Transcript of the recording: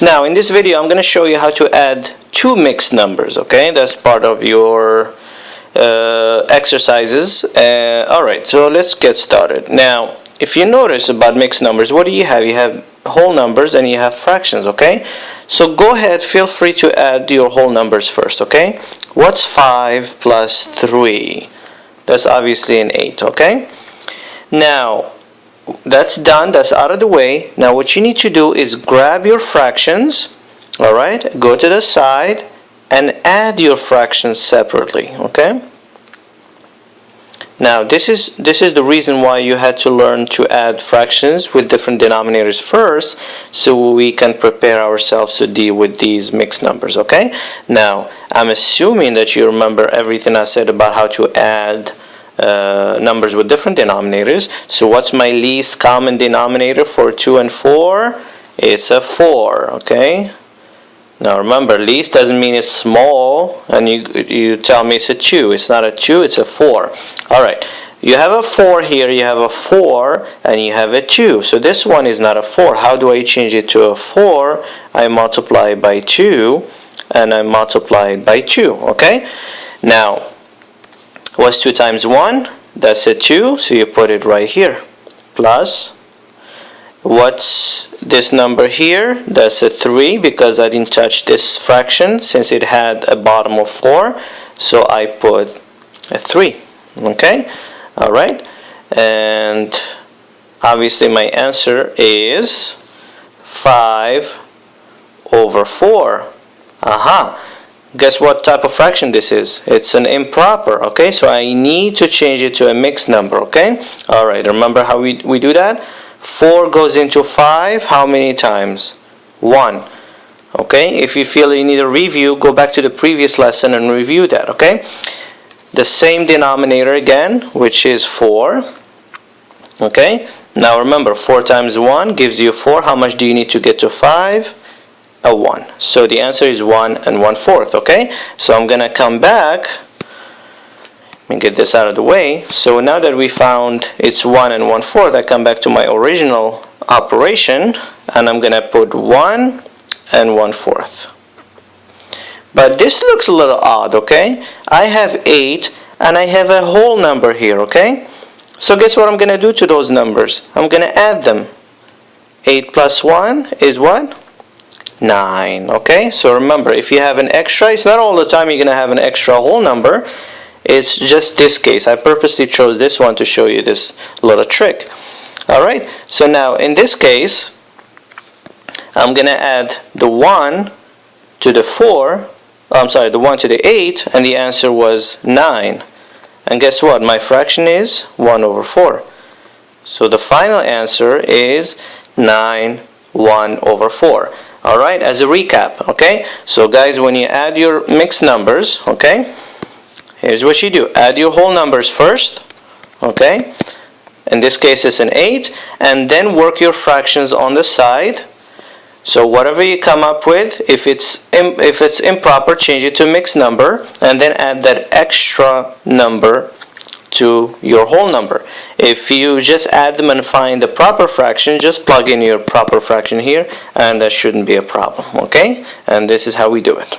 Now in this video I'm going to show you how to add two mixed numbers, okay? That's part of your exercises. Alright, so let's get started. Now if you notice about mixed numbers, what do? You have whole numbers and you have fractions, okay? So go ahead, feel free to add your whole numbers first, okay? What's 5 plus 3? That's obviously an 8, okay? Now that's done, that's out of the way. Now what you need to do is grab your fractions, alright? Go to the side and add your fractions separately, okay? Now this is the reason why you had to learn to add fractions with different denominators first, so we can prepare ourselves to deal with these mixed numbers, okay? Now I'm assuming that you remember everything I said about how to add numbers with different denominators. So what's my least common denominator for 2 and 4? It's a 4, okay? Now remember, least doesn't mean it's small, and you tell me it's a 2. It's not a 2, it's a 4. Alright, you have a 4 here, you have a 4, and you have a 2. So this one is not a 4. How do I change it to a 4? I multiply by 2, and I multiply by 2, okay? Now, what's 2 times 1? That's a 2, so you put it right here. Plus, what's this number here? That's a 3, because I didn't touch this fraction since it had a bottom of 4. So I put a 3. Okay? Alright. And obviously my answer is 5 over 4. Aha. Guess what type of fraction this is? It's an improper, okay? So I need to change it to a mixed number, okay? Alright, remember how we do that? 4 goes into 5 how many times? 1. Okay, if you feel you need a review, go back to the previous lesson and review that, okay? The same denominator again, which is 4. Okay, now remember, 4 times 1 gives you 4. How much do you need to get to 5? A 1. So the answer is 1 and 1/4, okay? So I'm gonna come back and get this out of the way. So now that we found it's 1 and 1/4, I come back to my original operation and I'm gonna put 1 and 1/4. But this looks a little odd, okay? I have 8 and I have a whole number here, okay? So guess what I'm gonna do to those numbers? I'm gonna add them. 8 plus 1 is what? 9, okay? So remember, if you have an extra, it's not all the time you're gonna have an extra whole number. It's just this case. I purposely chose this one to show you this little trick. Alright, so now in this case, I'm gonna add the 1 to the 4, the 1 to the 8, and the answer was 9. And guess what? My fraction is 1 over 4. So the final answer is 9, 1 over 4. Alright, as a recap, okay? So guys, when you add your mixed numbers, okay, here's what you do. Add your whole numbers first, okay? In this case it's an 8, and then work your fractions on the side. So whatever you come up with, if it's improper, change it to mixed number, and then add that extra number to your whole number. If you just add them and find the proper fraction, just plug in your proper fraction here, and that shouldn't be a problem, okay? And this is how we do it.